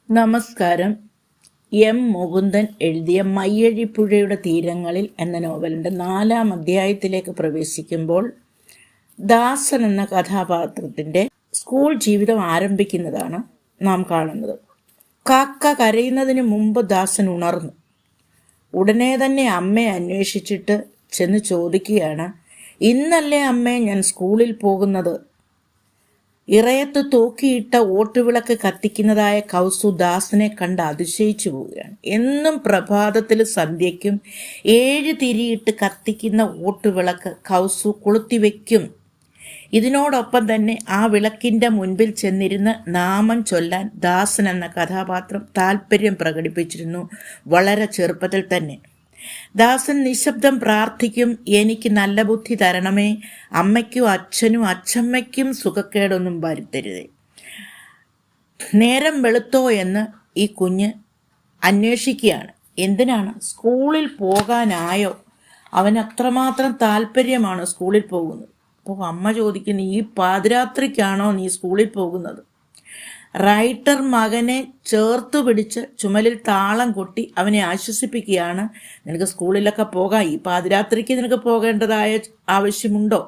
നമസ്കാരം. എം മുകുന്ദൻ എഴുതിയ മയ്യഴിപ്പുഴയുടെ തീരങ്ങളിൽ എന്ന നോവലിൻ്റെ 4-ാം അധ്യായത്തിലേക്ക് പ്രവേശിക്കുമ്പോൾ ദാസൻ എന്ന കഥാപാത്രത്തിൻ്റെ സ്കൂൾ ജീവിതം ആരംഭിക്കുന്നതാണ് നാം കാണുന്നത്. കാക്ക കരയുന്നതിന് മുമ്പ് ദാസൻ ഉണർന്നു. ഉടനെ തന്നെ അമ്മയെ അന്വേഷിച്ചിട്ട് ചെന്ന് ചോദിക്കുകയാണ്, ഇന്നല്ലേ അമ്മേ ഞാൻ സ്കൂളിൽ പോകുന്നത്? ഇറയത്ത് തൂക്കിയിട്ട ഓട്ടുവിളക്ക് കത്തിക്കുന്നതായ കൗസു ദാസനെ കണ്ട് അതിശയിച്ചു പോവുകയാണ്. എന്നും പ്രഭാതത്തിൽ സന്ധ്യയ്ക്കും 7 തിരിയിട്ട് കത്തിക്കുന്ന ഓട്ടുവിളക്ക് കൗസു കൊളുത്തിവെക്കും. ഇതിനോടൊപ്പം തന്നെ ആ വിളക്കിൻ്റെ മുൻപിൽ ചെന്നിരുന്ന് നാമം ചൊല്ലാൻ ദാസൻ എന്ന കഥാപാത്രം താല്പര്യം പ്രകടിപ്പിച്ചിരുന്നു വളരെ ചെറുപ്പത്തിൽ തന്നെ. ദാസൻ നിശബ്ദം പ്രാർത്ഥിക്കും, എനിക്ക് നല്ല ബുദ്ധി തരണമേ, അമ്മയ്ക്കും അച്ഛനും അച്ഛമ്മയ്ക്കും സുഖക്കേടൊന്നും വരുത്തരുതേ. നേരം വെളുത്തോ എന്ന് ഈ കുഞ്ഞ് അന്വേഷിക്കുകയാണ്. എന്തിനാണ്? സ്കൂളിൽ പോകാനായോ? അവന് അത്രമാത്രം താല്പര്യമാണ് സ്കൂളിൽ പോകുന്നത്. അപ്പോൾ അമ്മ ചോദിക്കുന്നു, ഈ പാതിരാത്രിക്കാണോ നീ സ്കൂളിൽ പോകുന്നത്? റൈറ്റർ മകനെ ചേർത്ത് പിടിച്ച് ചുമലിൽ താളം കൊട്ടി അവനെ ആശ്വസിപ്പിക്കുകയാണ്. നിനക്ക് സ്കൂളിലൊക്കെ പോകാം, ഈ പാതിരാത്രിക്ക് നിനക്ക് പോകേണ്ടതായ ആവശ്യമുണ്ടോ?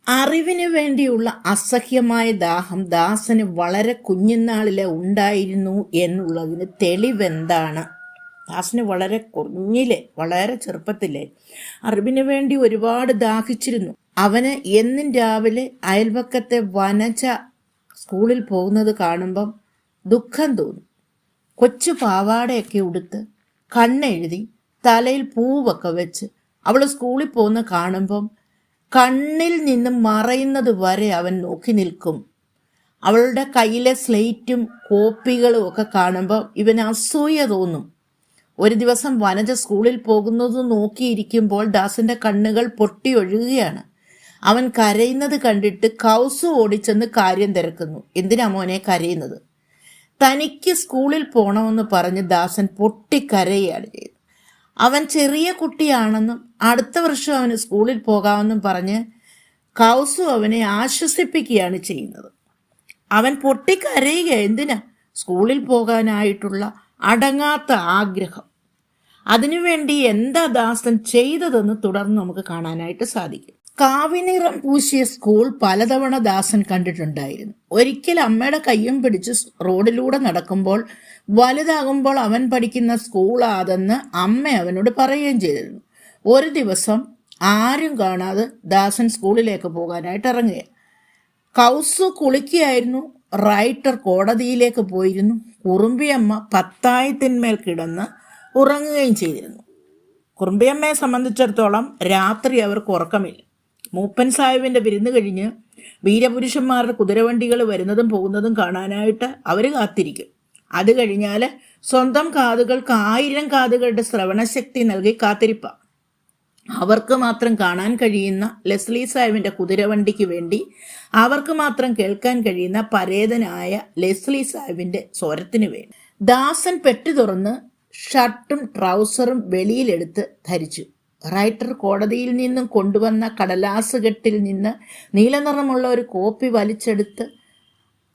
അറിവിന് വേണ്ടിയുള്ള അസഹ്യമായ ദാഹം ദാസന് വളരെ കുഞ്ഞുനാളിലെ ഉണ്ടായിരുന്നു എന്നുള്ളതിന് തെളിവെന്താണ്? ദാസന് വളരെ വളരെ ചെറുപ്പത്തിലെ അറിവിന് വേണ്ടി ഒരുപാട് ദാഹിച്ചിരുന്നു. അവന് എന്നും രാവിലെ അയൽപക്കത്തെ വനജ സ്കൂളിൽ പോകുന്നത് കാണുമ്പം ദുഃഖം തോന്നും. കൊച്ചു പാവാടയൊക്കെ ഉടുത്ത് കണ്ണെഴുതി തലയിൽ പൂവൊക്കെ വെച്ച് അവൾ സ്കൂളിൽ പോകുന്ന കാണുമ്പം കണ്ണിൽ നിന്ന് മറയുന്നത് വരെ അവൻ നോക്കി നിൽക്കും. അവളുടെ കയ്യിലെ സ്ലേറ്റും കോപ്പികളും ഒക്കെ കാണുമ്പോൾ ഇവന് അസൂയ തോന്നും. ഒരു ദിവസം വനജ സ്കൂളിൽ പോകുന്നത് നോക്കിയിരിക്കുമ്പോൾ ദാസന്റെ കണ്ണുകൾ പൊട്ടി ഒഴുകുകയാണ്. അവൻ കരയുന്നത് കണ്ടിട്ട് കൗസു ഓടിച്ചെന്ന് കാര്യം തിരക്കുന്നു. എന്തിനാ മോനെ കരയുന്നത്? തനിക്ക് സ്കൂളിൽ പോകണമെന്ന് പറഞ്ഞ് ദാസൻ പൊട്ടിക്കരയുകയാണ് ചെയ്തത്. അവൻ ചെറിയ കുട്ടിയാണെന്നും അടുത്ത വർഷം അവന് സ്കൂളിൽ പോകാമെന്നും പറഞ്ഞ് കൗസു അവനെ ആശ്വസിപ്പിക്കുകയാണ് ചെയ്യുന്നത്. അവൻ പൊട്ടിക്കരയുക എന്തിനാ? സ്കൂളിൽ പോകാനായിട്ടുള്ള അടങ്ങാത്ത ആഗ്രഹം. അതിനുവേണ്ടി എന്താ ദാസൻ ചെയ്തതെന്ന് തുടർന്ന് നമുക്ക് കാണാനായിട്ട് സാധിക്കും. കാവിനിറം പൂശിയ സ്കൂൾ പലതവണ ദാസൻ കണ്ടിട്ടുണ്ടായിരുന്നു. ഒരിക്കൽ അമ്മയുടെ കയ്യും പിടിച്ച് റോഡിലൂടെ നടക്കുമ്പോൾ വലുതാകുമ്പോൾ അവൻ പഠിക്കുന്ന സ്കൂൾ അതെന്ന് അമ്മ അവനോട് പറയുകയും ചെയ്തിരുന്നു. ഒരു ദിവസം ആരും കാണാതെ ദാസൻ സ്കൂളിലേക്ക് പോകാനായിട്ട് ഇറങ്ങുക. കൗസു കുളിക്കുകയായിരുന്നു. റൈറ്റർ കോടതിയിലേക്ക് പോയിരുന്നു. കുറുമ്പിയമ്മ പത്തായത്തിന്മേൽ കിടന്ന് ഉറങ്ങുകയും ചെയ്തിരുന്നു. കുറുമ്പിയമ്മയെ സംബന്ധിച്ചിടത്തോളം രാത്രി അവർക്ക് ഉറക്കമില്ല. മൂപ്പൻ സാഹിബിന്റെ വിരുന്ന് കഴിഞ്ഞ് വീരപുരുഷന്മാരുടെ കുതിരവണ്ടികൾ വരുന്നതും പോകുന്നതും കാണാനായിട്ട് അവർ കാത്തിരിക്കും. അത് കഴിഞ്ഞാൽ സ്വന്തം കാതുകൾക്ക് 1000 കാതുകളുടെ ശ്രവണശക്തി നൽകി കാത്തിരിപ്പാം. അവർക്ക് മാത്രം കാണാൻ കഴിയുന്ന ലെസ്ലി സാഹിബിന്റെ കുതിരവണ്ടിക്ക് വേണ്ടി അവർക്ക് മാത്രം കേൾക്കാൻ കഴിയുന്ന പരേതനായ ലെസ്ലി സാഹിബിന്റെ സ്വരത്തിന് വേണ്ടി ദാസൻ പെട്ടി തുറന്ന് ഷർട്ടും ട്രൗസറും വെളിയിലെടുത്ത് ധരിച്ചു. റൈറ്റർ കോടതിയിൽ നിന്നും കൊണ്ടുവന്ന കടലാസ് കെട്ടിൽ നിന്ന് നീലനിറമുള്ള ഒരു കോപ്പി വലിച്ചെടുത്ത്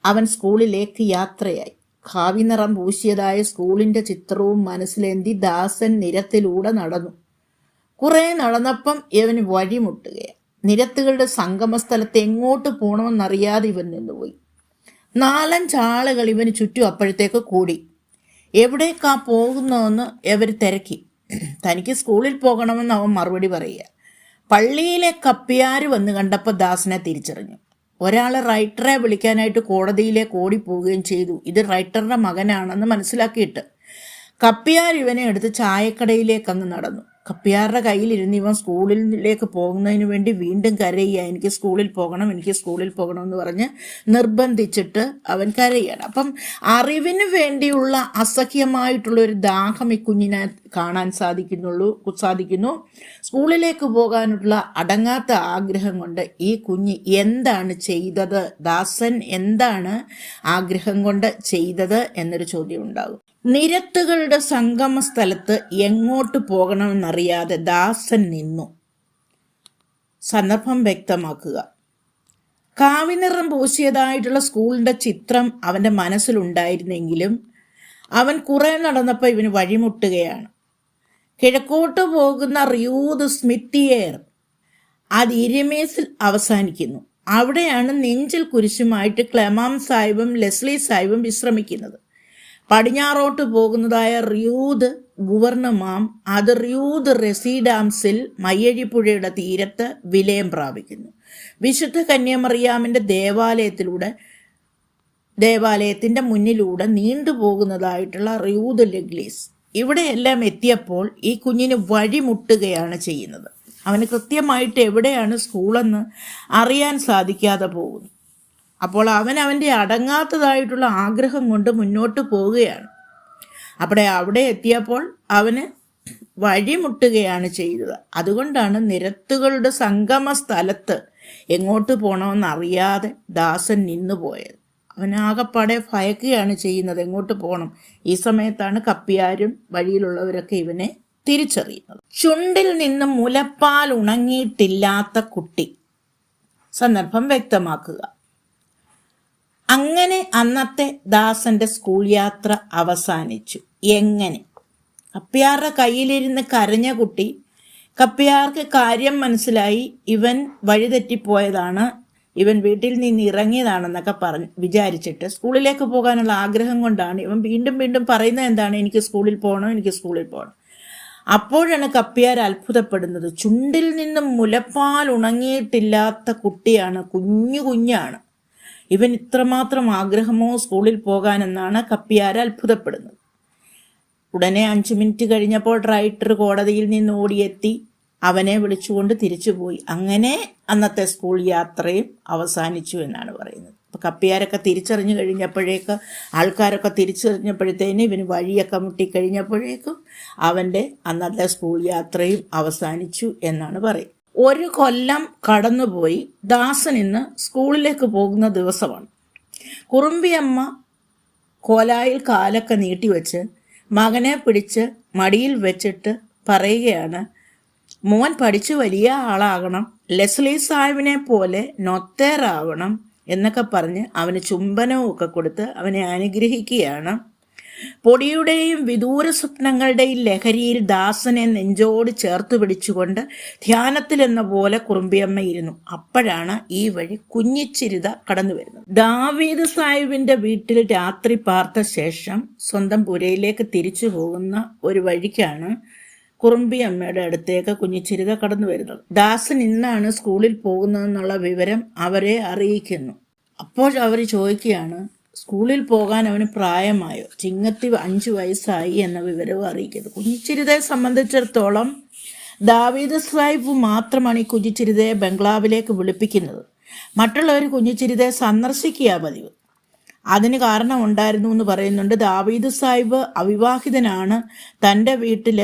അവൻ സ്കൂളിലേക്ക് യാത്രയായി. കാവിനിറം പൂശിയതായ സ്കൂളിൻ്റെ ചിത്രവും മനസ്സിലേന്തി ദാസൻ നിരത്തിലൂടെ നടന്നു. കുറേ നടന്നപ്പം ഇവന് വഴിമുട്ടുകയാണ്. നിരത്തുകളുടെ സംഗമസ്ഥലത്ത് എങ്ങോട്ട് പോകണമെന്നറിയാതെ ഇവൻ നിന്നുപോയി. 4-5 ആളുകൾ ഇവന് ചുറ്റും അപ്പോഴത്തേക്ക് കൂടി. എവിടേക്കാ പോകുന്നതെന്ന് ഇവർ തിരക്കി. തനിക്ക് സ്കൂളിൽ പോകണമെന്ന് അവൻ മറുപടി പറയുക. പള്ളിയിലെ കപ്പിയാർ വന്ന് കണ്ടപ്പോൾ ദാസനെ തിരിച്ചറിഞ്ഞു. ഒരാൾ റൈറ്ററെ വിളിക്കാനായിട്ട് കോടതിയിലേക്ക് ഓടിപ്പോവുകയും ചെയ്തു. ഇത് റൈറ്ററുടെ മകനാണെന്ന് മനസ്സിലാക്കിയിട്ട് കപ്പിയാർ ഇവനെ എടുത്ത് ചായക്കടയിലേക്ക് അങ്ങ് നടന്നു. കപ്പിയാരുടെ കയ്യിലിരുന്ന് ഇവൻ സ്കൂളിലേക്ക് പോകുന്നതിന് വേണ്ടി വീണ്ടും കരയുക. എനിക്ക് സ്കൂളിൽ പോകണം, എനിക്ക് സ്കൂളിൽ പോകണം എന്ന് പറഞ്ഞ് നിർബന്ധിച്ചിട്ട് അവൻ കരയുകയാണ്. അപ്പം അറിവിന് വേണ്ടിയുള്ള അസഹ്യമായിട്ടുള്ള ഒരു ദാഹം ഈ കുഞ്ഞിനെ കാണാൻ സാധിക്കുന്നു. സ്കൂളിലേക്ക് പോകാനുള്ള അടങ്ങാത്ത ആഗ്രഹം കൊണ്ട് ഈ കുഞ്ഞ് എന്താണ് ചെയ്തത്? ദാസൻ എന്താണ് ആഗ്രഹം കൊണ്ട് ചെയ്തത് എന്നൊരു ചോദ്യം ഉണ്ടാകും. നിരത്തുകളുടെ സംഗമ സ്ഥലത്ത് എങ്ങോട്ട് പോകണമെന്നറിയാതെ ദാസൻ നിന്നു. സന്ദർഭം വ്യക്തമാക്കുക. കാവിനിറം പൂശിയതായിട്ടുള്ള സ്കൂളിൻ്റെ ചിത്രം അവൻ്റെ മനസ്സിലുണ്ടായിരുന്നെങ്കിലും അവൻ കുറെ നടന്നപ്പോൾ ഇവന് വഴിമുട്ടുകയാണ്. കിഴക്കോട്ട് പോകുന്ന റിയൂദ് സ്മിത്തിയേർ അത് ഇരിമേസിൽ അവസാനിക്കുന്നു. അവിടെയാണ് നെഞ്ചിൽ കുരിശുമായിട്ട് ക്ലെമാം സാഹിബും ലെസ്ലി സാഹിബും വിശ്രമിക്കുന്നത്. പടിഞ്ഞാറോട്ട് പോകുന്നതായ റിയൂദ് ഗുവർണമാം അത് റിയൂദ് റെസിഡാംസിൽ മയ്യഴിപ്പുഴയുടെ തീരത്ത് വിലയം പ്രാപിക്കുന്നു. വിശുദ്ധ കന്യാമറിയാമിൻ്റെ ദേവാലയത്തിൻ്റെ മുന്നിലൂടെ നീണ്ടുപോകുന്നതായിട്ടുള്ള റിയൂദ് ലെഗ്ലീസ് ഇവിടെയെല്ലാം എത്തിയപ്പോൾ ഈ കുഞ്ഞിന് വഴിമുട്ടുകയാണ് ചെയ്യുന്നത്. അവന് കൃത്യമായിട്ട് എവിടെയാണ് സ്കൂളെന്ന് അറിയാൻ സാധിക്കാതെ പോകുന്നു. അപ്പോൾ അവൻ്റെ അടങ്ങാത്തതായിട്ടുള്ള ആഗ്രഹം കൊണ്ട് മുന്നോട്ട് പോവുകയാണ്. അവിടെ എത്തിയപ്പോൾ അവന് വഴിമുട്ടുകയാണ് ചെയ്തത്. അതുകൊണ്ടാണ് നിരത്തുകളുടെ സംഗമ സ്ഥലത്ത് എങ്ങോട്ട് പോകണമെന്നറിയാതെ ദാസൻ നിന്നുപോയത്. അവനാകപ്പാടെ ഭയക്കുകയാണ് ചെയ്യുന്നത്, എങ്ങോട്ട് പോകണം. ഈ സമയത്താണ് കപ്പിയാരും വഴിയിലുള്ളവരൊക്കെ ഇവനെ തിരിച്ചറിയുന്നത്. ചുണ്ടിൽ നിന്ന് മുലപ്പാൽ ഉണങ്ങിയിട്ടില്ലാത്ത കുട്ടി. സന്ദർഭം വ്യക്തമാക്കുക. അങ്ങനെ അന്നത്തെ ദാസന്റെ സ്കൂൾ യാത്ര അവസാനിച്ചു. എങ്ങനെ? കപ്പിയാരുടെ കയ്യിലിരുന്ന് കരഞ്ഞ കുട്ടി. കപ്പിയാർക്ക് കാര്യം മനസ്സിലായി. ഇവൻ വഴിതെറ്റിപ്പോയതാണ്, ഇവൻ വീട്ടിൽ നിന്ന് ഇറങ്ങിയതാണെന്നൊക്കെ വിചാരിച്ചിട്ട് സ്കൂളിലേക്ക് പോകാനുള്ള ആഗ്രഹം കൊണ്ടാണ് ഇവൻ വീണ്ടും വീണ്ടും പറയുന്നത് എന്താണ്, എനിക്ക് സ്കൂളിൽ പോകണം. അപ്പോഴാണ് കപ്പിയാർ അത്ഭുതപ്പെടുന്നത്. ചുണ്ടിൽ നിന്നും മുലപ്പാൽ ഉണങ്ങിയിട്ടില്ലാത്ത കുട്ടിയാണ്, കുഞ്ഞാണ്. ഇവൻ ഇത്രമാത്രം ആഗ്രഹമോ സ്കൂളിൽ പോകാനെന്നാണ് കപ്പിയാർ അത്ഭുതപ്പെടുന്നത്. ഉടനെ 5 മിനിറ്റ് കഴിഞ്ഞപ്പോൾ റൈറ്റർ കോടതിയിൽ നിന്ന് ഓടിയെത്തി അവനെ വിളിച്ചുകൊണ്ട് തിരിച്ചുപോയി. അങ്ങനെ അന്നത്തെ സ്കൂൾ യാത്രയും അവസാനിച്ചു എന്നാണ് പറയുന്നത്. അപ്പോൾ കപ്പിയാരൊക്കെ തിരിച്ചറിഞ്ഞു കഴിഞ്ഞപ്പോഴേക്ക്, ആൾക്കാരൊക്കെ തിരിച്ചറിഞ്ഞപ്പോഴത്തേന് ഇവന് വഴിയൊക്കെ മുട്ടിക്കഴിഞ്ഞപ്പോഴേക്കും അവൻ്റെ അന്നത്തെ സ്കൂൾ യാത്രയും അവസാനിച്ചു എന്നാണ് പറയുന്നത്. 1 കൊല്ലം കടന്നുപോയി. ദാസൻ ഇന്ന് സ്കൂളിലേക്ക് പോകുന്ന ദിവസമാണ്. കുറുമ്പിയമ്മ കോലായിൽ കാലൊക്കെ നീട്ടിവെച്ച് മകനെ പിടിച്ച് മടിയിൽ വെച്ചിട്ട് പറയുകയാണ്, മോൻ പഠിച്ച് വലിയ ആളാകണം, ലെസ്ലി സാഹിബിനെ പോലെ നൊത്തേറാവണം എന്നൊക്കെ പറഞ്ഞ് അവന് ചുംബനവും ഒക്കെ കൊടുത്ത് അവനെ അനുഗ്രഹിക്കുകയാണ്. പൊടിയുടെയും വിദൂര സ്വപ്നങ്ങളുടെയും ലഹരിയിൽ ദാസനെ നെഞ്ചോട് ചേർത്ത് പിടിച്ചുകൊണ്ട് ധ്യാനത്തിലെന്ന പോലെ കുറുമ്പിയമ്മ ഇരുന്നു. അപ്പോഴാണ് ഈ വഴി കുഞ്ഞിച്ചിരിത കടന്നു വരുന്നത്. ദാവീദ് സാഹിബിന്റെ വീട്ടിൽ രാത്രി പാർത്ത ശേഷം സ്വന്തം പുരയിലേക്ക് തിരിച്ചു പോകുന്ന ഒരു വഴിക്കാണ് കുറുമ്പിയമ്മയുടെ അടുത്തേക്ക് കുഞ്ഞിച്ചിരിത കടന്നു വരുന്നത്. ദാസൻ ഇന്നാണ് സ്കൂളിൽ പോകുന്നതെന്നുള്ള വിവരം അവരെ അറിയിക്കുന്നു. അപ്പോൾ അവർ ചോദിക്കുകയാണ്, സ്കൂളിൽ പോകാൻ അവന് പ്രായമായോ? ചിങ്ങത്തി 5 വയസ്സായി എന്ന വിവരവും അറിയിക്കുന്നു. കുഞ്ഞിച്ചിരിതയെ സംബന്ധിച്ചിടത്തോളം ദാവീദ് സാഹിബ് മാത്രമാണ് ഈ കുഞ്ഞിച്ചിരിതയെ ബംഗ്ലാവിലേക്ക് വിളിപ്പിക്കുന്നത്. മറ്റുള്ളവർ കുഞ്ഞിച്ചിരിതയെ സന്ദർശിക്കുക പതിവ്. അതിന് കാരണമുണ്ടായിരുന്നു എന്ന് പറയുന്നുണ്ട്. ദാവീദ് സാഹിബ് അവിവാഹിതനാണ്. തൻ്റെ വീട്ടിൽ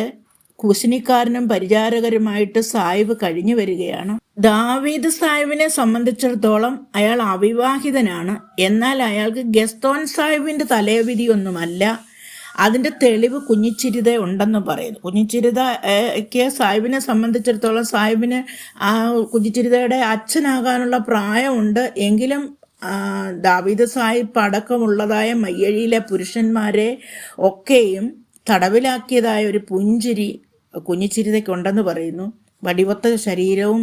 കുശിനിക്കാരനും പരിചാരകരുമായിട്ട് സാഹിബ് കഴിഞ്ഞു വരികയാണ്. ദാവീദ് സാഹിബിനെ സംബന്ധിച്ചിടത്തോളം അയാൾ അവിവാഹിതനാണ്. എന്നാൽ അയാൾക്ക് ഗസ്തോൻ സാഹിബിന്റെ തലവിധിയൊന്നുമല്ല. അതിന്റെ തെളിവ് കുഞ്ഞിച്ചിരിത ഉണ്ടെന്ന് പറയുന്നു. കുഞ്ഞിച്ചിരിതയ്ക്ക് സാഹിബിനെ സംബന്ധിച്ചിടത്തോളം സാഹിബിന് കുഞ്ഞിച്ചിരിതയുടെ അച്ഛനാകാനുള്ള പ്രായമുണ്ട്. എങ്കിലും ദാവീദ് സാഹിബ് അടക്കമുള്ളതായ മയ്യഴിയിലെ പുരുഷന്മാരെ ഒക്കെയും തടവിലാക്കിയതായ ഒരു പുഞ്ചിരി കുഞ്ഞിച്ചിരിതയ്ക്കുണ്ടെന്ന് പറയുന്നു. വടിവത്ത ശരീരവും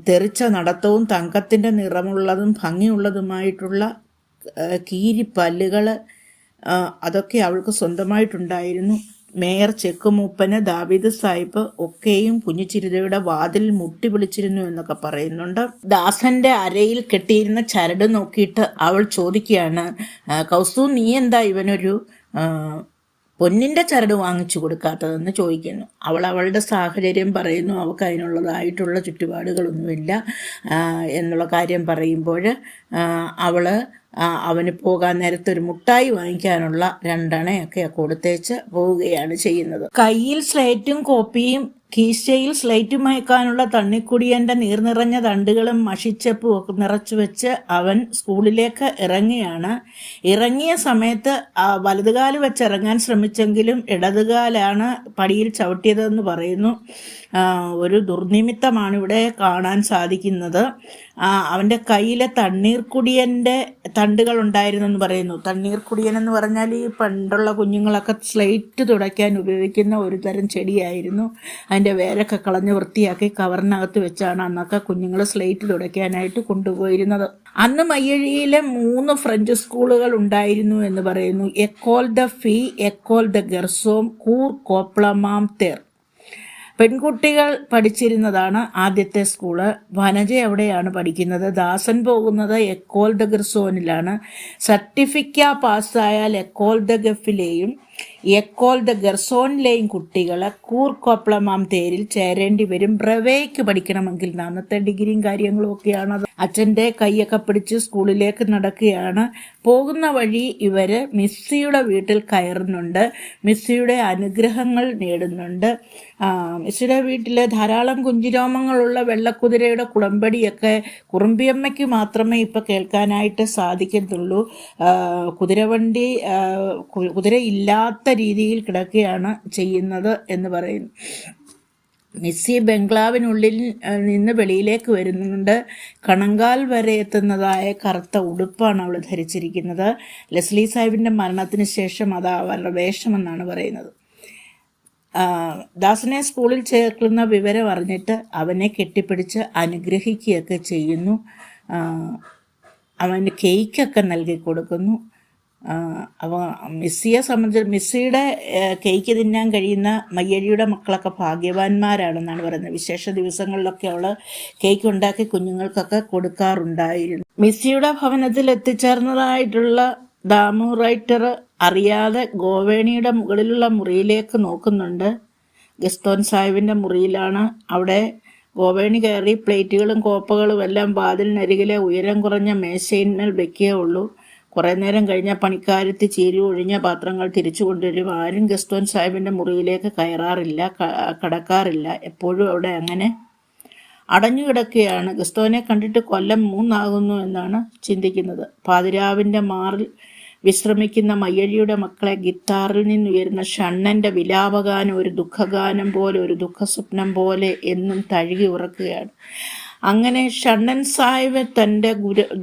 തെറിച്ച നടത്തവും തങ്കത്തിൻ്റെ നിറമുള്ളതും ഭംഗിയുള്ളതുമായിട്ടുള്ള കീരിപ്പല്ലുകൾ അതൊക്കെ അവൾക്ക് സ്വന്തമായിട്ടുണ്ടായിരുന്നു. മേയർ ചെക്കുമൂപ്പന് ദാവീദ് സാഹിബ് ഒക്കെയും കുഞ്ഞിച്ചിരിതയുടെ വാതിൽ മുട്ടി വിളിച്ചിരുന്നു എന്നൊക്കെ പറയുന്നുണ്ട്. ദാസന്റെ അരയിൽ കെട്ടിയിരുന്ന ചരട് നോക്കിയിട്ട് അവൾ ചോദിക്കുകയാണ്, കൗസു നീ എന്താ ഇവനൊരു പൊന്നിൻ്റെ ചരട് വാങ്ങിച്ചു കൊടുക്കാത്തതെന്ന് ചോദിക്കുന്നു. അവളുടെ സാഹചര്യം പറയുന്നു. അവൾക്ക് അതിനുള്ളതായിട്ടുള്ള ചുറ്റുപാടുകളൊന്നുമില്ല എന്നുള്ള കാര്യം പറയുമ്പോൾ അവന് പോകാൻ നേരത്തെ ഒരു മുട്ടായി വാങ്ങിക്കാനുള്ള 2 അണയൊക്കെ കൊടുത്തേച്ച് പോവുകയാണ് ചെയ്യുന്നത്. കയ്യിൽ സ്ലേറ്റും കോപ്പിയും കീശയിൽ സ്ലേറ്റ് മയക്കാനുള്ള തണ്ണിക്കുടിയൻ്റെ നീർനിറഞ്ഞ തണ്ടുകളും മഷിച്ചപ്പും ഒക്കെ നിറച്ചു വെച്ച് അവൻ സ്കൂളിലേക്ക് ഇറങ്ങിയാണ്. ഇറങ്ങിയ സമയത്ത് വലതുകാല് വെച്ച് ഇറങ്ങാൻ ശ്രമിച്ചെങ്കിലും ഇടതുകാലാണ് പടിയിൽ ചവിട്ടിയതെന്ന് പറയുന്നു. ഒരു ദുർനിമിത്തമാണ് ഇവിടെ കാണാൻ സാധിക്കുന്നത്. അവൻ്റെ കയ്യിലെ തണ്ണീർക്കുടിയൻ്റെ തണ്ടുകൾ ഉണ്ടായിരുന്നെന്ന് പറയുന്നു. തണ്ണീർക്കുടിയൻ എന്ന് പറഞ്ഞാൽ ഈ പണ്ടുള്ള കുഞ്ഞുങ്ങളൊക്കെ സ്ലേറ്റ് തുടയ്ക്കാൻ ഉപയോഗിക്കുന്ന ഒരു തരം ചെടിയായിരുന്നു. അതിൻ്റെ വേരൊക്കെ കളഞ്ഞ് വൃത്തിയാക്കി കവറിനകത്ത് വെച്ചാണ് അന്നൊക്കെ കുഞ്ഞുങ്ങൾ സ്ലേറ്റ് തുടയ്ക്കാനായിട്ട് കൊണ്ടുപോയിരുന്നത്. അന്ന് മയ്യഴിയിലെ 3 ഫ്രഞ്ച് സ്കൂളുകൾ ഉണ്ടായിരുന്നു എന്ന് പറയുന്നു. എക്കോൾ ദ ഫീ, എക്കോൾ ദ ഗർസോം, കൂർ കോപ്ലമാം തേർ. പെൺകുട്ടികൾ പഠിച്ചിരുന്നതാണ് ആദ്യത്തെ സ്കൂള്. വനജ അവിടെയാണ് പഠിക്കുന്നത്. ദാസൻ പോകുന്നത് എക്കോൾ ദ ഗർസോനിലാണ്. സർട്ടിഫിക്ക പാസ്സായാൽ എക്കോൾ ദ ഗഫിലെയും എക്കോൾ ദ ഗർസോനിലെയും കുട്ടികൾ കൂർ കോപ്ലമാം തേരിൽ ചേരേണ്ടി വരും. ബ്രവേക്ക് പഠിക്കണമെങ്കിൽ. അന്നത്തെ ഡിഗ്രിയും കാര്യങ്ങളും ഒക്കെയാണ്. അച്ഛൻ്റെ കൈയൊക്കെ പിടിച്ച് സ്കൂളിലേക്ക് നടക്കുകയാണ്. പോകുന്ന വഴി ഇവർ മിസ്സിയുടെ വീട്ടിൽ കയറുന്നുണ്ട്. മിസ്സിയുടെ അനുഗ്രഹങ്ങൾ നേടുന്നുണ്ട്. മിസ്സിയുടെ വീട്ടിൽ ധാരാളം കുഞ്ചിരോമങ്ങളുള്ള വെള്ളക്കുതിരയുടെ കുളമ്പടിയൊക്കെ കുറുമ്പിയമ്മയ്ക്ക് മാത്രമേ ഇപ്പോൾ കേൾക്കാനായിട്ട് സാധിക്കത്തുള്ളൂ. കുതിരവണ്ടി കുതിരയില്ലാത്ത രീതിയിൽ കിടക്കുകയാണ് ചെയ്യുന്നത് എന്ന് പറയുന്നു. മിസ്സി ബംഗ്ലാവിനുള്ളിൽ നിന്ന് വെളിയിലേക്ക് വരുന്നുണ്ട്. കണങ്കാൽ വരെ എത്തുന്നതായ കറുത്ത ഉടുപ്പാണ് അവൾ ധരിച്ചിരിക്കുന്നത്. ലെസ്ലി സാഹിബിൻ്റെ മരണത്തിന് ശേഷം അത് അവരുടെ വേഷമെന്നാണ് പറയുന്നത്. ദാസനെ സ്കൂളിൽ ചേർക്കുന്ന വിവരം അറിഞ്ഞിട്ട് അവനെ കെട്ടിപ്പിടിച്ച് അനുഗ്രഹിക്കുകയൊക്കെ ചെയ്യുന്നു. അവന് കേക്കൊക്കെ നൽകി കൊടുക്കുന്നു. മിസ്സിയെ സംബന്ധിച്ച് മിസ്സിയുടെ കേക്ക് തിന്നാൻ കഴിയുന്ന മയ്യഴിയുടെ മക്കളൊക്കെ ഭാഗ്യവാന്മാരാണെന്നാണ് പറയുന്നത്. വിശേഷ ദിവസങ്ങളിലൊക്കെ അവൾ കേക്ക് ഉണ്ടാക്കി കുഞ്ഞുങ്ങൾക്കൊക്കെ കൊടുക്കാറുണ്ടായിരുന്നു. മിസ്സിയുടെ ഭവനത്തിൽ എത്തിച്ചേർന്നതായിട്ടുള്ള ദാമു റൈറ്റർ അറിയാതെ ഗോവേണിയുടെ മുകളിലുള്ള മുറിയിലേക്ക് നോക്കുന്നുണ്ട്. ഗസ്തോൻ സാഹിബിൻ്റെ മുറിയിലാണ്. അവിടെ ഗോവേണി കയറി പ്ലേറ്റുകളും കോപ്പകളും എല്ലാം വാതിലിനരികിലെ ഉയരം കുറഞ്ഞ മേശയിന്മേൽ വെക്കേ ഉള്ളൂ. കുറേ നേരം കഴിഞ്ഞ പണിക്കാരത്തി ചീരി ഒഴിഞ്ഞ പാത്രങ്ങൾ തിരിച്ചു കൊണ്ടുവരും. ആരും ഗസ്തോൻ സാഹിബിൻ്റെ മുറിയിലേക്ക് കയറാറില്ല, കടക്കാറില്ല. എപ്പോഴും അവിടെ അങ്ങനെ അടഞ്ഞു കിടക്കുകയാണ്. ഗസ്തോനെ കണ്ടിട്ട് കൊല്ലം 3 ആകുന്നു എന്നാണ് ചിന്തിക്കുന്നത്. പാതിരാവിൻ്റെ മാറിൽ വിശ്രമിക്കുന്ന മയ്യഴിയുടെ മക്കളെ ഗിത്താറിൽ നിന്നുയരുന്ന ഷണ്ണൻ്റെ വിലാപഗാനം ഒരു ദുഃഖഗാനം പോലെ, ഒരു ദുഃഖസ്വപ്നം പോലെ എന്നും തഴുകി ഉറക്കുകയാണ്. അങ്ങനെ ഷണ്ണൻ സാഹിബ് തൻ്റെ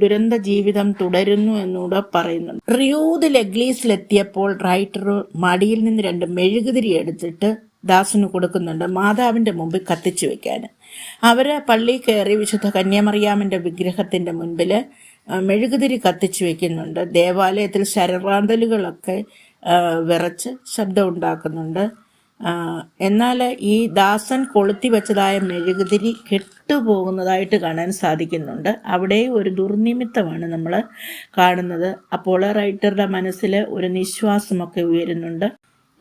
ദുരന്ത ജീവിതം തുടരുന്നു എന്നൂടെ പറയുന്നുണ്ട്. റിയൂദ് ലെഗ്ലീസിലെത്തിയപ്പോൾ റൈറ്റർ മടിയിൽ നിന്ന് 2 മെഴുകുതിരി എടുത്തിട്ട് ദാസന് കൊടുക്കുന്നുണ്ട്, മാതാവിൻ്റെ മുമ്പിൽ കത്തിച്ചു വെക്കാൻ. അവർ പള്ളി കയറി വിശുദ്ധ കന്യാമറിയാമിൻ്റെ വിഗ്രഹത്തിൻ്റെ മുൻപിൽ മെഴുകുതിരി കത്തിച്ചു വെക്കുന്നുണ്ട്. ദേവാലയത്തിൽ ശരറാന്തലുകളൊക്കെ വിറച്ച് ശബ്ദം ഉണ്ടാക്കുന്നുണ്ട്. എന്നാൽ ഈ ദാസൻ കൊളുത്തി വെച്ചതായ മെഴുകുതിരി കെട്ടുപോകുന്നതായിട്ട് കാണാൻ സാധിക്കുന്നുണ്ട്. അവിടെ ഒരു ദുർനിമിത്തമാണ് നമ്മൾ കാണുന്നത്. അപ്പോൾ റൈറ്ററുടെ മനസ്സിൽ ഒരു നിശ്വാസമൊക്കെ ഉയരുന്നുണ്ട്.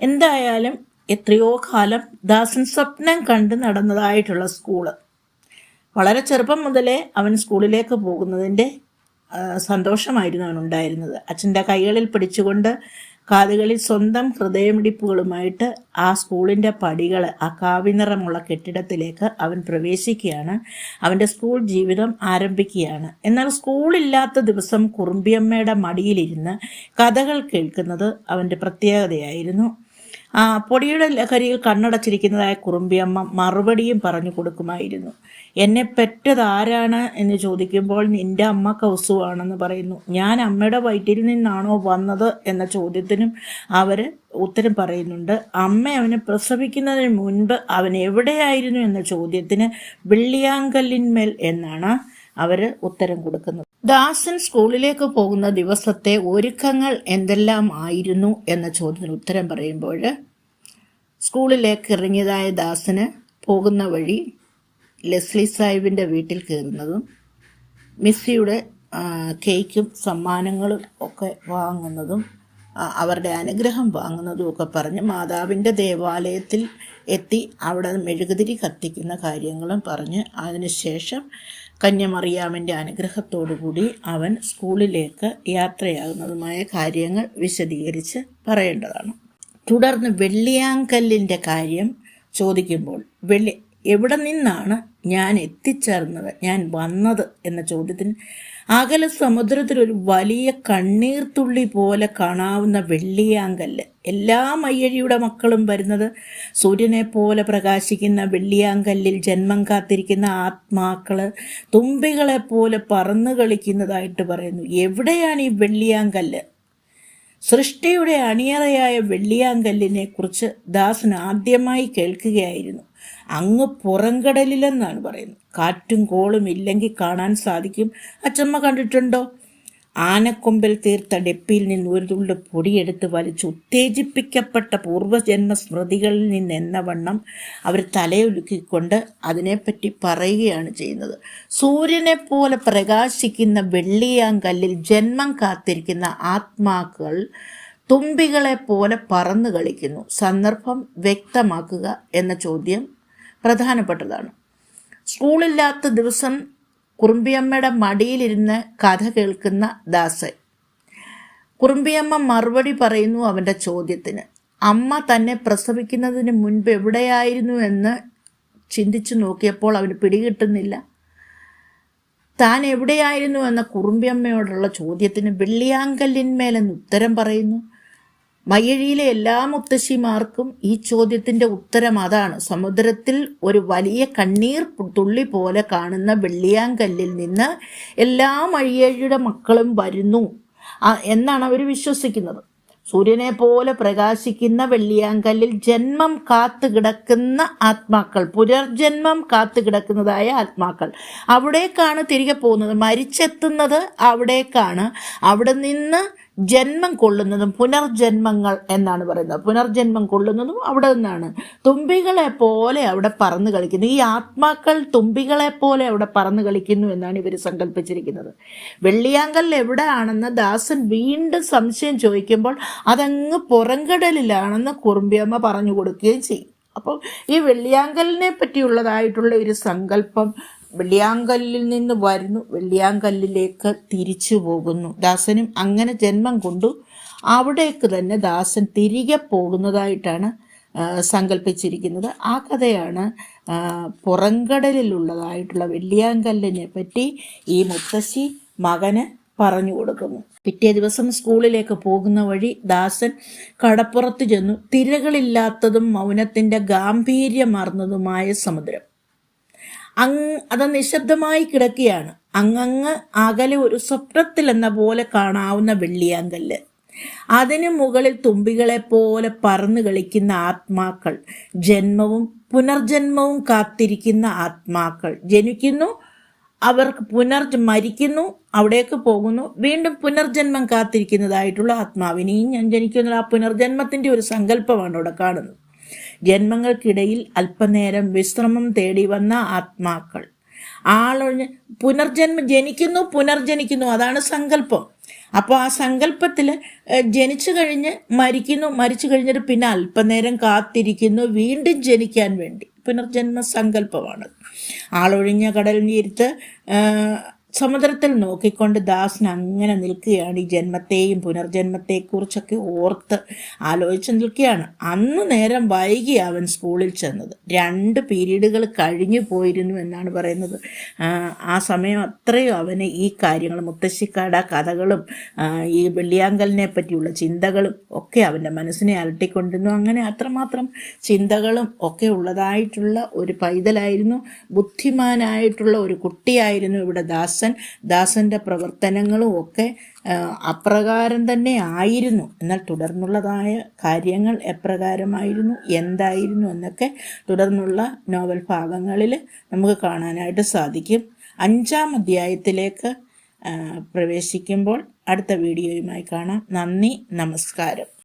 എന്തായാലും എത്രയോ കാലം ദാസൻ സ്വപ്നം കണ്ട് നടന്നതായിട്ടുള്ള സ്കൂള്. വളരെ ചെറുപ്പം മുതലേ അവൻ സ്കൂളിലേക്ക് പോകുന്നതിൻ്റെ സന്തോഷമായിരുന്നു അവനുണ്ടായിരുന്നത്. അച്ഛൻ്റെ കൈകളിൽ പിടിച്ചുകൊണ്ട് കാതുകളിൽ സ്വന്തം ഹൃദയമിടിപ്പുകളുമായിട്ട് ആ സ്കൂളിൻ്റെ പടികൾ, ആ കാവിനിറമുള്ള കെട്ടിടത്തിലേക്ക് അവൻ പ്രവേശിക്കുകയാണ്. അവൻ്റെ സ്കൂൾ ജീവിതം ആരംഭിക്കുകയാണ്. എന്നാൽ സ്കൂളില്ലാത്ത ദിവസം കുറുമ്പിയമ്മയുടെ മടിയിലിരുന്ന് കഥകൾ കേൾക്കുന്നത് അവൻ്റെ പ്രത്യേകതയായിരുന്നു. പൊടിയുടെ ലഹരിയിൽ കണ്ണടച്ചിരിക്കുന്നതായ കുറുമ്പിയമ്മ മറുപടിയും പറഞ്ഞു കൊടുക്കുമായിരുന്നു. എന്നെ പെറ്റത് ആരാണ് എന്ന് ചോദിക്കുമ്പോൾ നിന്റെ അമ്മ കൗസുവാണെന്ന് പറയുന്നു. ഞാൻ അമ്മയുടെ വയറ്റിൽ നിന്നാണോ വന്നത് എന്ന ചോദ്യത്തിനും അവർ ഉത്തരം പറയുന്നുണ്ട്. അമ്മ അവനെ പ്രസവിക്കുന്നതിന് മുൻപ് അവൻ എവിടെയായിരുന്നു എന്ന ചോദ്യത്തിന് വെള്ളിയാങ്കല്ലിന്മേൽ എന്നാണ് അവർ ഉത്തരം കൊടുക്കുന്നത്. ദാസൻ സ്കൂളിലേക്ക് പോകുന്ന ദിവസത്തെ ഒരുക്കങ്ങൾ എന്തെല്ലാം ആയിരുന്നു എന്ന ചോദ്യത്തിന് ഉത്തരം പറയുമ്പോൾ സ്കൂളിലേക്ക് ഇറങ്ങിയതായ ദാസന് പോകുന്ന വഴി ലെസ്ലി സാഹിബിൻ്റെ വീട്ടിൽ കയറുന്നതും മിസ്സിയുടെ കേക്കും സമ്മാനങ്ങളും ഒക്കെ വാങ്ങുന്നതും അവരുടെ അനുഗ്രഹം വാങ്ങുന്നതും ഒക്കെ പറഞ്ഞ് മാതാവിൻ്റെ ദേവാലയത്തിൽ എത്തി അവിടെ മെഴുകുതിരി കത്തിക്കുന്ന കാര്യങ്ങളും പറഞ്ഞ് അതിനുശേഷം കന്യമറിയാമിൻ്റെ അനുഗ്രഹത്തോടുകൂടി അവൻ സ്കൂളിലേക്ക് യാത്രയാകുന്നതുമായ കാര്യങ്ങൾ വിശദീകരിച്ച് പറയേണ്ടതാണ്. തുടർന്ന് വെള്ളിയാങ്കല്ലിൻ്റെ കാര്യം ചോദിക്കുമ്പോൾ എവിടെ നിന്നാണ് ഞാൻ എത്തിച്ചേർന്നത്, ഞാൻ വന്നത് എന്ന ചോദ്യത്തിന് അകലെ സമുദ്രത്തിലൊരു വലിയ കണ്ണീർത്തുള്ളി പോലെ കാണാവുന്ന വെള്ളിയാങ്കല്ല്. എല്ലാ മയ്യഴിയുടെ മക്കളും വരുന്നത് സൂര്യനെ പോലെ പ്രകാശിക്കുന്ന വെള്ളിയാങ്കല്ലിൽ ജന്മം കാത്തിരിക്കുന്ന ആത്മാക്കള് തുമ്പികളെ പോലെ പറന്നു കളിക്കുന്നതായിട്ട് പറയുന്നു. എവിടെയാണ് ഈ വെള്ളിയാങ്കല്ല്? സൃഷ്ടിയുടെ അണിയറയായ വെള്ളിയാങ്കല്ലിനെ കുറിച്ച് ദാസൻ ആദ്യമായി കേൾക്കുകയായിരുന്നു. അങ്ങ് പുറംകടലിലെന്നാണ് പറയുന്നത്. കാറ്റും കോളും ഇല്ലെങ്കിൽ കാണാൻ സാധിക്കും. അച്ചമ്മ കണ്ടിട്ടുണ്ടോ? ആനക്കൊമ്പിൽ തീർത്ത ഡെപ്പിയിൽ നിന്ന് ഒരു തുള്ളി പൊടിയെടുത്ത് വലിച്ച് ഉത്തേജിപ്പിക്കപ്പെട്ട പൂർവ്വജന്മ സ്മൃതികളിൽ നിന്നെന്ന വണ്ണം അവർ തലയൊലുക്കിക്കൊണ്ട് അതിനെപ്പറ്റി പറയുകയാണ് ചെയ്യുന്നത്. സൂര്യനെ പോലെ പ്രകാശിക്കുന്ന വെള്ളിയാങ്കല്ലിൽ ജന്മം കാത്തിരിക്കുന്ന ആത്മാക്കൾ തുമ്പികളെ പോലെ പറന്നു കളിക്കുന്നു. സന്ദർഭം വ്യക്തമാക്കുക എന്ന ചോദ്യം പ്രധാനപ്പെട്ടതാണ്. സ്കൂളില്ലാത്ത ദിവസം കുറുമ്പിയമ്മയുടെ മടിയിലിരുന്ന് കഥ കേൾക്കുന്ന ദാസൻ. കുറുമ്പിയമ്മ മറുപടി പറയുന്നു അവൻ്റെ ചോദ്യത്തിന്. അമ്മ തന്നെ പ്രസവിക്കുന്നതിന് മുൻപ് എവിടെയായിരുന്നു എന്ന് ചിന്തിച്ചു നോക്കിയപ്പോൾ അവന് പിടികിട്ടുന്നില്ല. താൻ എവിടെയായിരുന്നു എന്ന കുറുമ്പിയമ്മയോടുള്ള ചോദ്യത്തിന് വെള്ളിയാങ്കല്ലിന്മേലെന്ന് ഉത്തരം പറയുന്നു. മയ്യഴിയിലെ എല്ലാ മുത്തശ്ശിമാർക്കും ഈ ചോദ്യത്തിൻ്റെ ഉത്തരം അതാണ്. സമുദ്രത്തിൽ ഒരു വലിയ കണ്ണീർ തുള്ളി പോലെ കാണുന്ന വെള്ളിയാങ്കല്ലിൽ നിന്ന് എല്ലാ മയ്യഴിയുടെ മക്കളും വരുന്നു എന്നാണ് അവർ വിശ്വസിക്കുന്നത്. സൂര്യനെ പോലെ പ്രകാശിക്കുന്ന വെള്ളിയാങ്കല്ലിൽ ജന്മം കാത്തു കിടക്കുന്ന ആത്മാക്കൾ, പുനർജന്മം കാത്തു കിടക്കുന്നതായ ആത്മാക്കൾ അവിടേക്കാണ് തിരികെ പോകുന്നത്. മരിച്ചെത്തുന്നത് അവിടേക്കാണ്. അവിടെ നിന്ന് ജന്മം കൊള്ളുന്നതും പുനർജന്മങ്ങൾ എന്നാണ് പറയുന്നത്. പുനർജന്മം കൊള്ളുന്നതും അവിടെ നിന്നാണ്. തുമ്പികളെ പോലെ അവിടെ പറന്നു കളിക്കുന്നു. ഈ ആത്മാക്കൾ തുമ്പികളെ പോലെ അവിടെ പറന്നു കളിക്കുന്നു എന്നാണ് ഇവർ സങ്കല്പിച്ചിരിക്കുന്നത്. വെള്ളിയാങ്കൽ എവിടെയാണെന്ന് ദാസൻ വീണ്ടും സംശയം ചോദിക്കുമ്പോൾ അതങ്ങ് പുറംകടലിലാണെന്ന് കുറുമ്പിയമ്മ പറഞ്ഞു കൊടുക്കുകയും ചെയ്യും. അപ്പോൾ ഈ വെള്ളിയാങ്കലിനെ പറ്റിയുള്ളതായിട്ടുള്ള ഒരു സങ്കല്പം വെള്ളിയാങ്കല്ലിൽ നിന്ന് വരുന്നു, വെള്ളിയാങ്കല്ലിലേക്ക് തിരിച്ചു പോകുന്നു. ദാസനും അങ്ങനെ ജന്മം കൊണ്ടു അവിടേക്ക് തന്നെ ദാസൻ തിരികെ പോകുന്നതായിട്ടാണ് സങ്കല്പിച്ചിരിക്കുന്നത്. ആ കഥയാണ് പുറംകടലിലുള്ളതായിട്ടുള്ള വെള്ളിയാങ്കല്ലിനെ പറ്റി ഈ മുത്തശ്ശി മകന് പറഞ്ഞു കൊടുക്കുന്നു. പിറ്റേ ദിവസം സ്കൂളിലേക്ക് പോകുന്ന വഴി ദാസൻ കടപ്പുറത്ത് ചെന്നു. തിരകളില്ലാത്തതും മൗനത്തിൻ്റെ ഗാംഭീര്യമാർന്നതുമായ സമുദ്രം അത് നിശബ്ദമായി കിടക്കുകയാണ്. അങ്ങ് അകലെ ഒരു സ്വപ്നത്തിൽ എന്ന പോലെ കാണാവുന്ന വെള്ളിയാങ്കല്ല്, അതിനു മുകളിൽ തുമ്പികളെ പോലെ പറന്നു കളിക്കുന്ന ആത്മാക്കൾ, ജന്മവും പുനർജന്മവും കാത്തിരിക്കുന്ന ആത്മാക്കൾ. ജനിക്കുന്നു, അവർക്ക് മരിക്കുന്നു, അവിടേക്ക് പോകുന്നു, വീണ്ടും പുനർജന്മം കാത്തിരിക്കുന്നതായിട്ടുള്ള ആത്മാവിനെയും ഞാൻ ജനിക്കുന്ന ആ പുനർജന്മത്തിൻ്റെ ഒരു സങ്കല്പമാണ് അവിടെ കാണുന്നത്. ജന്മങ്ങൾക്കിടയിൽ അല്പനേരം വിശ്രമം തേടി വന്ന ആത്മാക്കൾ ആളൊഴിഞ്ഞ് ജനിക്കുന്നു, പുനർജനിക്കുന്നു, അതാണ് സങ്കല്പം. അപ്പോൾ ആ സങ്കല്പത്തിൽ ജനിച്ചു കഴിഞ്ഞ് മരിക്കുന്നു, മരിച്ചു കഴിഞ്ഞിട്ട് പിന്നെ അല്പനേരം കാത്തിരിക്കുന്നു വീണ്ടും ജനിക്കാൻ വേണ്ടി. പുനർജന്മ സങ്കല്പമാണ്. ആളൊഴിഞ്ഞ കടൽ തീരത്ത് സമുദ്രത്തിൽ നോക്കിക്കൊണ്ട് ദാസൻ അങ്ങനെ നിൽക്കുകയാണ്. ഈ ജന്മത്തെയും പുനർജന്മത്തെക്കുറിച്ചൊക്കെ ഓർത്ത് ആലോചിച്ച് നിൽക്കുകയാണ്. അന്ന് നേരം വൈകി അവൻ സ്കൂളിൽ ചെന്നത്. 2 പീരീഡുകൾ കഴിഞ്ഞു പോയിരുന്നു എന്നാണ് പറയുന്നത്. ആ സമയം അത്രയും അവന് ഈ കാര്യങ്ങൾ, മുത്തശ്ശിക്കാട കഥകളും ഈ വെള്ളിയാങ്കലിനെ പറ്റിയുള്ള ചിന്തകളും ഒക്കെ അവൻ്റെ മനസ്സിനെ അലട്ടിക്കൊണ്ടിരുന്നു. അങ്ങനെ അത്രമാത്രം ചിന്തകളും ഒക്കെ ഉള്ളതായിട്ടുള്ള ഒരു പൈതലായിരുന്നു, ബുദ്ധിമാനായിട്ടുള്ള ഒരു കുട്ടിയായിരുന്നു ഇവിടെ ദാസന്റെ പ്രവർത്തനങ്ങളും ഒക്കെ അപ്രകാരം തന്നെ ആയിരുന്നു. എന്നാൽ തുടർന്നുള്ളതായ കാര്യങ്ങൾ എപ്രകാരമായിരുന്നു, എന്തായിരുന്നു എന്നൊക്കെ തുടർന്നുള്ള നോവൽ ഭാഗങ്ങളിൽ നമുക്ക് കാണാനായിട്ട് സാധിക്കും. 5-ാം അധ്യായത്തിലേക്ക് പ്രവേശിക്കുമ്പോൾ അടുത്ത വീഡിയോയുമായി കാണാം. നന്ദി, നമസ്കാരം.